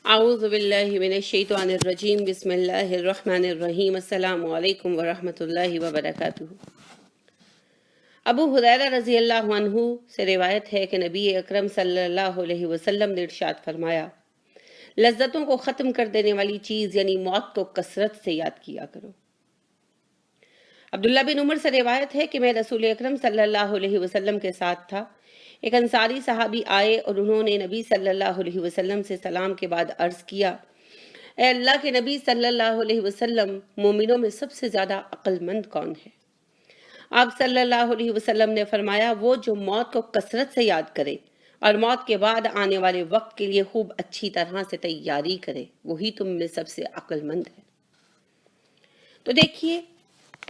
اعوذ باللہ من الشیطان الرجیم، بسم اللہ الرحمن الرحیم، السلام علیکم ورحمۃ اللہ وبرکاتہ۔ ابو ہریرہ رضی اللہ عنہ سے روایت ہے کہ نبی اکرم صلی اللہ علیہ وسلم نے ارشاد فرمایا، لذتوں کو ختم کر دینے والی چیز یعنی موت کو کثرت سے یاد کیا کرو۔ عبداللہ بن عمر سے روایت ہے کہ میں رسول اکرم صلی اللہ علیہ وسلم کے ساتھ تھا۔ ایک انصاری صحابی آئے اور انہوں نے نبی صلی اللہ علیہ وسلم سے سلام کے بعد عرض کیا، اے اللہ کے نبی صلی اللہ علیہ وسلم، مومنوں میں سب سے زیادہ عقل مند کون ہے؟ آپ صلی اللہ علیہ وسلم نے فرمایا، وہ جو موت کو کثرت سے یاد کرے اور موت کے بعد آنے والے وقت کے لیے خوب اچھی طرح سے تیاری کرے، وہی تم میں سب سے عقل مند ہے۔ تو دیکھیے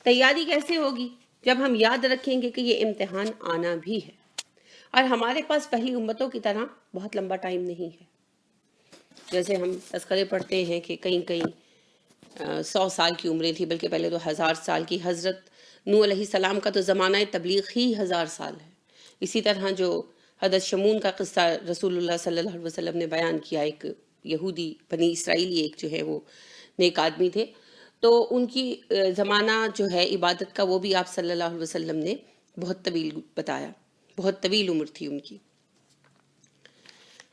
تیاری کیسے ہوگی؟ جب ہم یاد رکھیں گے کہ یہ امتحان آنا بھی ہے، اور ہمارے پاس پہلی امتوں کی طرح بہت لمبا ٹائم نہیں ہے۔ جیسے ہم تذکرے پڑھتے ہیں کہ کہیں 100 سال کی عمریں تھی، بلکہ پہلے تو 1000 سال کی۔ حضرت نوح علیہ السلام کا تو زمانہ تبلیغ ہی 1000 سال ہے۔ اسی طرح جو حضرت شمون کا قصہ رسول اللہ صلی اللہ علیہ وسلم نے بیان کیا، ایک یہودی بنی اسرائیلی ایک جو ہے وہ نیک آدمی تھے، تو ان کی زمانہ جو ہے عبادت کا وہ بھی آپ صلی اللہ علیہ وسلم نے بہت طویل بتایا، بہت طویل عمر تھی ان کی۔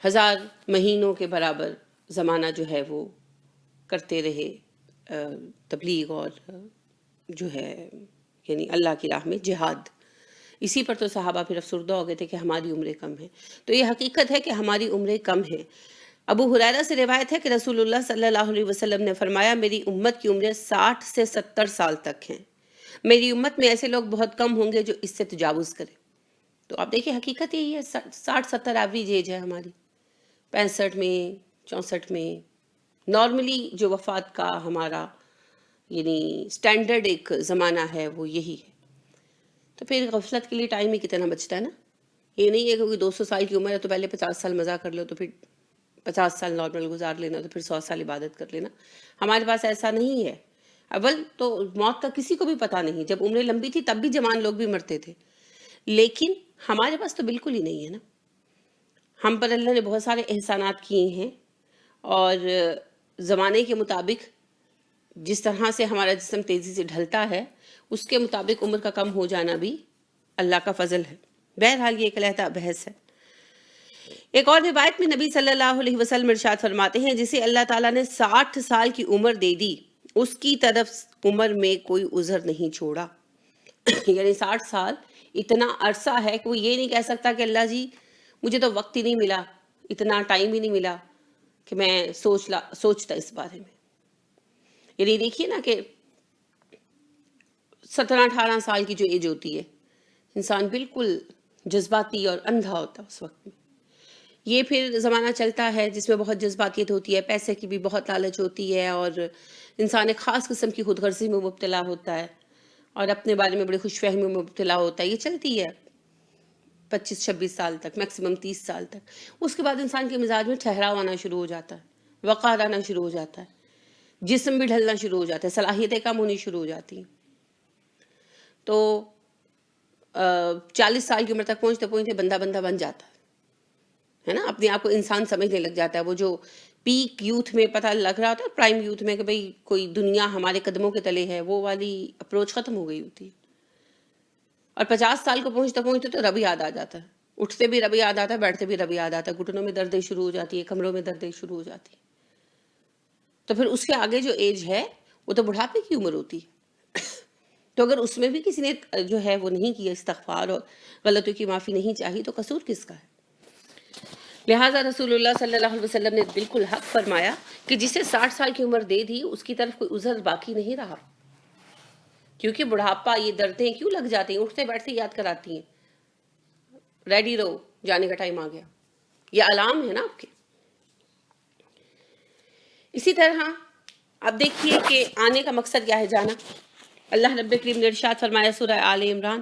1000 مہینوں کے برابر زمانہ جو ہے وہ کرتے رہے تبلیغ اور جو ہے یعنی اللہ کی راہ میں جہاد۔ اسی پر تو صحابہ پھر افسردہ ہو گئے تھے کہ ہماری عمریں کم ہیں۔ تو یہ حقیقت ہے کہ ہماری عمریں کم ہیں۔ ابو ہریرہ سے روایت ہے کہ رسول اللہ صلی اللہ علیہ وسلم نے فرمایا، میری امت کی عمریں 60 سے 70 سال تک ہیں۔ میری امت میں ایسے لوگ بہت کم ہوں گے جو اس سے تجاوز کریں۔ تو آپ دیکھیں حقیقت یہی ہے، 60-70 ایوریج ایج ہے ہماری۔ 65 میں 64 میں نارملی جو وفات کا ہمارا یعنی سٹینڈرڈ ایک زمانہ ہے وہ یہی ہے۔ تو پھر غفلت کے لیے ٹائم ہی کتنا بچتا ہے نا۔ یہ نہیں ہے کہ کوئی 200 سال کی عمر ہے تو پہلے 50 سال مزہ کر لو، تو پھر 50 سال نارمل گزار لینا، تو پھر 100 سال عبادت کر لینا۔ ہمارے پاس ایسا نہیں ہے۔ اول تو موت کا کسی کو بھی پتہ نہیں، جب عمریں لمبی تھی تب بھی جوان لوگ بھی مرتے تھے، لیکن ہمارے پاس تو بالکل ہی نہیں ہے نا۔ ہم پر اللہ نے بہت سارے احسانات کیے ہیں، اور زمانے کے مطابق جس طرح سے ہمارا جسم تیزی سے ڈھلتا ہے، اس کے مطابق عمر کا کم ہو جانا بھی اللہ کا فضل ہے۔ بہرحال یہ ایک علیحدہ بحث ہے۔ ایک اور روایت میں نبی صلی اللہ علیہ وسلم ارشاد فرماتے ہیں، جسے اللہ تعالیٰ نے 60 سال کی عمر دے دی، اس کی طرف عمر میں کوئی عذر نہیں چھوڑا۔ یعنی 60 سال اتنا عرصہ ہے کہ وہ یہ نہیں کہہ سکتا کہ اللہ جی مجھے تو وقت ہی نہیں ملا، اتنا ٹائم ہی نہیں ملا کہ میں سوچتا اس بارے میں۔ یعنی دیکھیے نا کہ 17-18 سال کی جو ایج ہوتی ہے، انسان بالکل جذباتی اور اندھا ہوتا ہے اس وقت میں۔ یہ پھر زمانہ چلتا ہے جس میں بہت جذباتیت ہوتی ہے، پیسے کی بھی بہت لالچ ہوتی ہے، اور انسان ایک خاص قسم کی خود غرضی میں مبتلا ہوتا ہے، اور اپنے بارے میں بڑی خوش فہمی میں مبتلا ہوتا ہے۔ یہ چلتی ہے 25-26 سال تک، میکسیمم 30 سال تک۔ اس کے بعد انسان کے مزاج میں ٹھہراؤ آنا شروع ہو جاتا ہے، وقار آنا شروع ہو جاتا ہے، جسم بھی ڈھلنا شروع ہو جاتا ہے، صلاحیتیں کم ہونی شروع ہو جاتی ہیں۔ تو 40 سال کی عمر تک پہنچتے پہنچتے بندہ بن جاتا ہے نا، اپنے آپ کو انسان سمجھنے لگ جاتا ہے۔ وہ جو پیک یوتھ میں پتہ لگ رہا ہوتا ہے، پرائم یوتھ میں، کہ بھئی کوئی دنیا ہمارے قدموں کے تلے ہے، وہ والی اپروچ ختم ہو گئی ہوتی ہے۔ اور 50 سال کو پہنچتے پہنچتے تو رب یاد آ جاتا ہے، اٹھتے بھی رب یاد آتا ہے، بیٹھتے بھی رب یاد آتا ہے، گھٹنوں میں دردیں شروع ہو جاتی ہے، کمروں میں دردیں شروع ہو جاتی ہیں۔ تو پھر اس کے آگے جو ایج ہے وہ تو بڑھاپے کی عمر ہوتی ہے۔ تو اگر اس میں بھی کسی نے جو ہے وہ نہیں کیا استغفار اور غلطیوں کی معافی نہیں چاہی، تو قصور کس کا ہے؟ لہٰذا رسول اللہ صلی اللہ علیہ وسلم نے بالکل حق فرمایا کہ جسے 60 سال کی عمر دے دی، اس کی طرف کوئی عذر باقی نہیں رہا، کیونکہ بڑھاپا یہ دردیں کیوں لگ جاتی ہیں؟ اٹھتے بیٹھتے یاد کراتی ہیں، ریڈی رہو جانے کا ٹائم آ گیا، یہ علام ہے نا آپ کے۔ اسی طرح آپ دیکھیے کہ آنے کا مقصد کیا ہے، جانا۔ اللہ رب کریم نے ارشاد فرمایا سورہ آل عمران،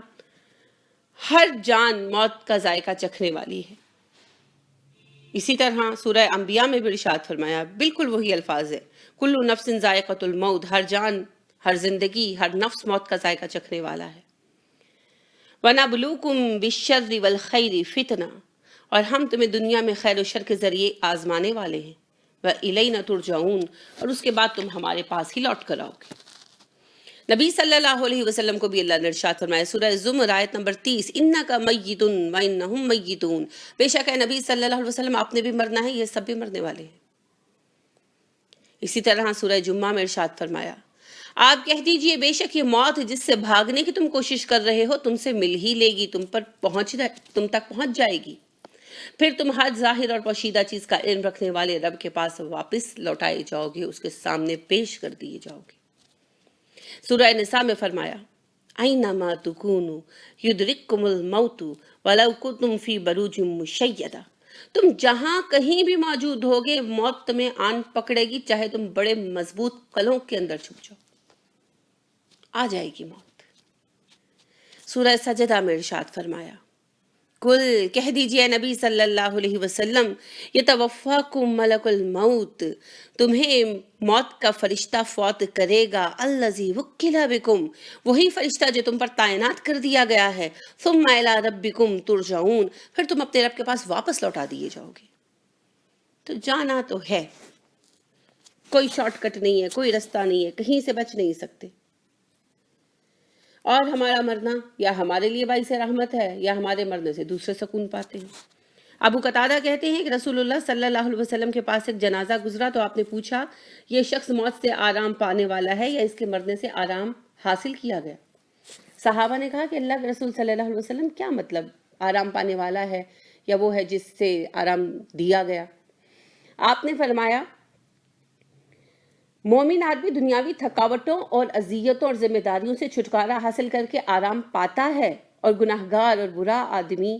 ہر جان موت کا ذائقہ چکھنے والی ہے۔ اسی طرح سورہ انبیاء میں بھی ارشاد فرمایا، بالکل وہی الفاظ ہے، کل نفس ذائقۃ الموت، ہر جان، ہر زندگی، ہر نفس موت کا ذائقہ چکھنے والا ہے۔ وَنَبْلُوكُمْ بِالشَّرِّ وَالْخَيْرِ فِتْنَةً، اور ہم تمہیں دنیا میں خیر و شر کے ذریعے آزمانے والے ہیں۔ وَإِلَيْنَا تُرْجَعُونَ، اور اس کے بعد تم ہمارے پاس ہی لوٹ کر آؤ گے۔ نبی صلی اللہ علیہ وسلم کو بھی اللہ نے ارشاد فرمایا، سورہ زمر آیت نمبر 30، اِنَّكَ مَيِّتٌ وَإِنَّهُم مَيِّتُونَ، بے شک ہے نبی صلی اللہ علیہ وسلم آپ نے بھی مرنا ہے، یہ سب بھی مرنے والے ہیں۔ اسی طرح سورہ جمعہ میں ارشاد فرمایا، آپ کہہ دیجئے بے شک یہ موت جس سے بھاگنے کی تم کوشش کر رہے ہو تم سے مل ہی لے گی، تم تک پہنچ جائے گی، پھر تم ہر ظاہر اور پوشیدہ چیز کا علم رکھنے والے رب کے پاس واپس لوٹائے جاؤ گے، اس کے سامنے پیش کر دیے جاؤ گے۔ سورہ نساء میں فرمایا، اینما تکونوا یدرککم الموت ولو کنتم فی بروج مشیدہ، تم جہاں کہیں بھی موجود ہوگے موت تمہیں آن پکڑے گی، چاہے تم بڑے مضبوط قلعوں کے اندر چھپ جاؤ، آ جائے گی موت۔ سورہ سجدہ میں ارشاد فرمایا، کل کہہ دیجئے نبی صلی اللہ علیہ وسلم، یتوفاکم ملک الموت، تمہیں موت کا فرشتہ فوت کرے گا، الذی وکل بکم، وہی فرشتہ جو تم پر تعینات کر دیا گیا ہے، ثم الی ربکم ترجعون، پھر تم اپنے رب کے پاس واپس لوٹا دیے جاؤ گے۔ تو جانا تو ہے، کوئی شارٹ کٹ نہیں ہے، کوئی رستہ نہیں ہے، کہیں سے بچ نہیں سکتے، اور ہمارا مرنا یا ہمارے لیے باعث رحمت ہے یا ہمارے مرنے سے دوسرے سکون پاتے ہیں۔ ابو قتادہ کہتے ہیں کہ رسول اللہ صلی اللہ علیہ وسلم کے پاس ایک جنازہ گزرا تو آپ نے پوچھا، یہ شخص موت سے آرام پانے والا ہے یا اس کے مرنے سے آرام حاصل کیا گیا؟ صحابہ نے کہا کہ اللہ کے رسول صلی اللہ علیہ وسلم کیا مطلب آرام پانے والا ہے یا وہ ہے جس سے آرام دیا گیا؟ آپ نے فرمایا، مومن آدمی دنیاوی تھکاوٹوں اور اذیتوں اور ذمہ داریوں سے چھٹکارا حاصل کر کے آرام پاتا ہے، اور گناہگار اور برا آدمی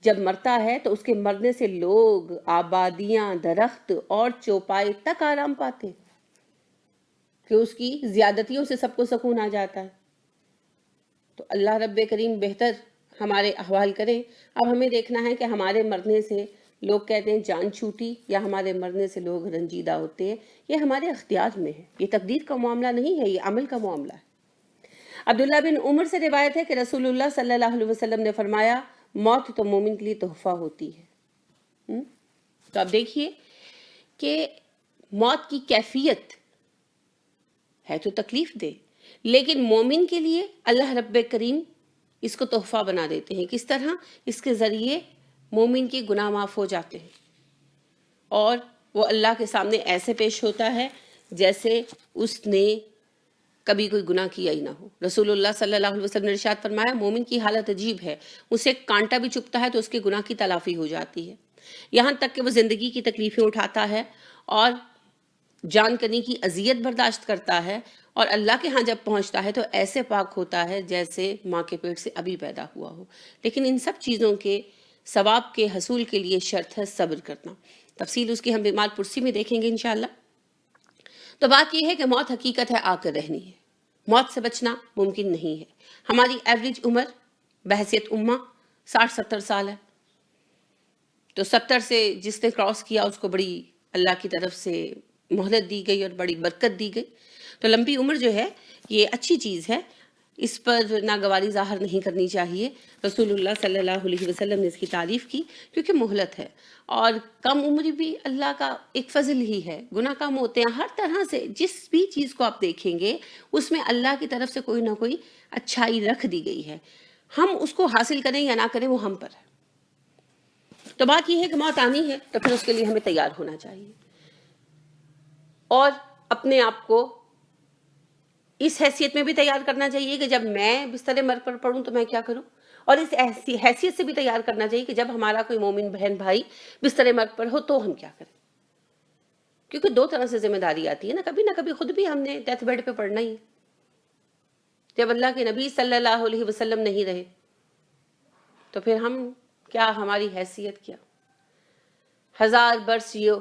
جب مرتا ہے تو اس کے مرنے سے لوگ، آبادیاں، درخت اور چوپائے تک آرام پاتے ہیں، کہ اس کی زیادتیوں سے سب کو سکون آ جاتا ہے۔ تو اللہ رب کریم بہتر ہمارے احوال کریں۔ اب ہمیں دیکھنا ہے کہ ہمارے مرنے سے لوگ کہتے ہیں جان چھوٹی یا ہمارے مرنے سے لوگ رنجیدہ ہوتے ہیں، یہ ہمارے اختیار میں ہے، یہ تقدیر کا معاملہ نہیں ہے، یہ عمل کا معاملہ ہے۔ عبداللہ بن عمر سے روایت ہے کہ رسول اللہ صلی اللہ علیہ وسلم نے فرمایا، موت تو مومن کے لیے تحفہ ہوتی ہے۔ تو اب دیکھیے کہ موت کی کیفیت ہے تو تکلیف دے، لیکن مومن کے لیے اللہ رب کریم اس کو تحفہ بنا دیتے ہیں۔ کس طرح؟ اس کے ذریعے مومن کے گناہ معاف ہو جاتے ہیں اور وہ اللہ کے سامنے ایسے پیش ہوتا ہے جیسے اس نے کبھی کوئی گناہ کیا ہی نہ ہو۔ رسول اللہ صلی اللہ علیہ وسلم نے ارشاد فرمایا، مومن کی حالت عجیب ہے، اسے کانٹا بھی چبھتا ہے تو اس کے گناہ کی تلافی ہو جاتی ہے، یہاں تک کہ وہ زندگی کی تکلیفیں اٹھاتا ہے اور جان کنی کی اذیت برداشت کرتا ہے، اور اللہ کے ہاں جب پہنچتا ہے تو ایسے پاک ہوتا ہے جیسے ماں کے پیٹ سے ابھی پیدا ہوا ہو۔ لیکن ان سب چیزوں کے ثواب کے حصول کے لیے شرط ہے صبر کرنا۔ تفصیل اس کی ہم بیمار پرسی میں دیکھیں گے انشاءاللہ۔ تو بات یہ ہے کہ موت حقیقت ہے، آ کر رہنی ہے، موت سے بچنا ممکن نہیں ہے۔ ہماری ایوریج عمر بحیثیت امہ 60-70 سال ہے، تو 70 سے جس نے کراس کیا اس کو بڑی اللہ کی طرف سے مہلت دی گئی اور بڑی برکت دی گئی۔ تو لمبی عمر جو ہے یہ اچھی چیز ہے، اس پر ناگواری ظاہر نہیں کرنی چاہیے۔ رسول اللہ صلی اللہ علیہ وسلم نے اس کی تعریف کی کیونکہ مہلت ہے، اور کم عمری بھی اللہ کا ایک فضل ہی ہے۔ گناہ کم ہوتے ہیں ہر طرح سے، جس بھی چیز کو آپ دیکھیں گے اس میں اللہ کی طرف سے کوئی نہ کوئی اچھائی رکھ دی گئی ہے، ہم اس کو حاصل کریں یا نہ کریں وہ ہم پر ہے۔ تو بات یہ ہے کہ موت آنی ہے تو پھر اس کے لیے ہمیں تیار ہونا چاہیے، اور اپنے آپ کو اس حیثیت میں بھی تیار کرنا چاہیے کہ جب میں بستر مرگ پر پڑوں تو میں کیا کروں، اور اس حیثیت سے بھی تیار کرنا چاہیے کہ جب ہمارا کوئی مومن بہن بھائی بستر مرگ پر ہو تو ہم کیا کریں، کیونکہ دو طرح سے ذمہ داری آتی ہے نہ کبھی خود بھی ہم نے ڈیتھ بیڈ پہ پڑنا ہی ہے۔ جب اللہ کے نبی صلی اللہ علیہ وسلم نہیں رہے تو پھر ہم کیا، ہماری حیثیت کیا؟ 1000 برس جیو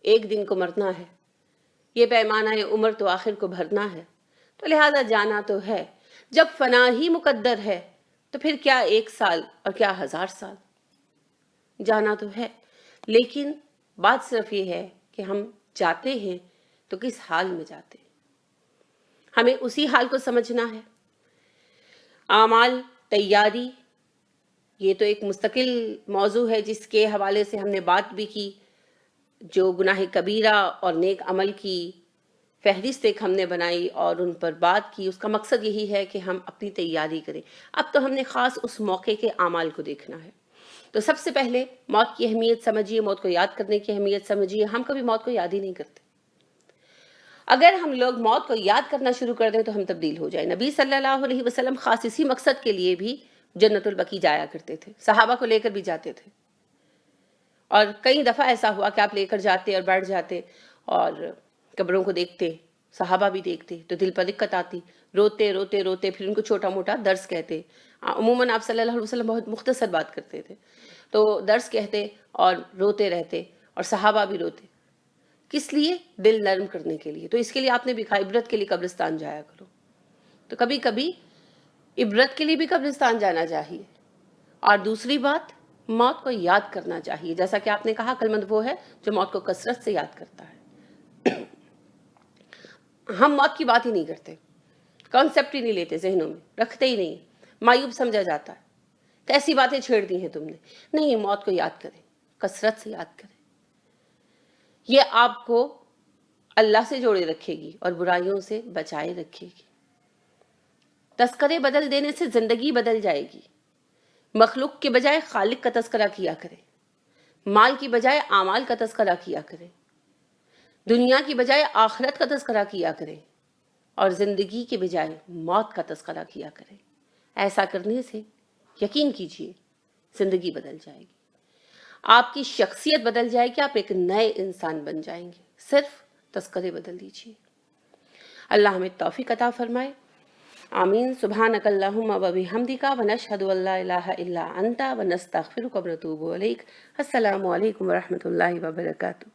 ایک دن کو مرنا ہے، یہ پیمانہ عمر تو آخر کو بھرنا ہے، تو لہذا جانا تو ہے۔ جب فنا ہی مقدر ہے تو پھر کیا 1 سال اور کیا 1000 سال، جانا تو ہے۔ لیکن بات صرف یہ ہے کہ ہم جاتے ہیں تو کس حال میں جاتے ہیں، ہمیں اسی حال کو سمجھنا ہے۔ اعمال، تیاری، یہ تو ایک مستقل موضوع ہے جس کے حوالے سے ہم نے بات بھی کی، جو گناہ کبیرہ اور نیک عمل کی فہرست ایک ہم نے بنائی اور ان پر بات کی، اس کا مقصد یہی ہے کہ ہم اپنی تیاری کریں۔ اب تو ہم نے خاص اس موقع کے اعمال کو دیکھنا ہے۔ تو سب سے پہلے موت کی اہمیت سمجھیے، موت کو یاد کرنے کی اہمیت سمجھیے۔ ہم کبھی موت کو یاد ہی نہیں کرتے۔ اگر ہم لوگ موت کو یاد کرنا شروع کر دیں تو ہم تبدیل ہو جائیں۔ نبی صلی اللہ علیہ وسلم خاص اسی مقصد کے لیے بھی جنت البقیع جایا کرتے تھے، صحابہ کو لے کر بھی جاتے تھے، اور کئی دفعہ ایسا ہوا کہ آپ لے کر جاتے اور بیٹھ جاتے اور قبروں کو دیکھتے، صحابہ بھی دیکھتے تو دل پر دقت آتی، روتے روتے روتے، پھر ان کو چھوٹا موٹا درس کہتے۔ عموماً آپ صلی اللہ علیہ وسلم بہت مختصر بات کرتے تھے، تو درس کہتے اور روتے رہتے، اور صحابہ بھی روتے۔ کس لیے؟ دل نرم کرنے کے لیے۔ تو اس کے لیے آپ نے بھی کہا عبرت کے لیے قبرستان جایا کرو۔ تو کبھی کبھی عبرت کے لیے بھی قبرستان جانا چاہیے۔ اور دوسری بات، موت کو یاد کرنا چاہیے، جیسا کہ آپ نے کہا عقل مند وہ ہے جو موت کو کثرت سے یاد کرتا ہے۔ ہم موت کی بات ہی نہیں کرتے، کانسیپٹ ہی نہیں لیتے، ذہنوں میں رکھتے ہی نہیں، معیوب سمجھا جاتا ہے۔ کیسی باتیں چھیڑ دی ہیں تم نے؟ نہیں، موت کو یاد کریں، کثرت سے یاد کریں۔ یہ آپ کو اللہ سے جوڑے رکھے گی اور برائیوں سے بچائے رکھے گی۔ تذکرے بدل دینے سے زندگی بدل جائے گی۔ مخلوق کے بجائے خالق کا تذکرہ کیا کریں، مال کی بجائے اعمال کا تذکرہ کیا کریں، دنیا کی بجائے آخرت کا تذکرہ کیا کریں، اور زندگی کے بجائے موت کا تذکرہ کیا کریں۔ ایسا کرنے سے یقین کیجئے زندگی بدل جائے گی، آپ کی شخصیت بدل جائے گی، آپ ایک نئے انسان بن جائیں گے۔ صرف تذکرے بدل دیجئے۔ اللہ ہمیں توفیق عطا فرمائے، آمین۔ سبحانک اللہم و بحمدک ونشہد ان لا الہ الا انت ونستغفرک ونتوب الیک۔ السلام علیکم ورحمۃ اللہ وبرکاتہ۔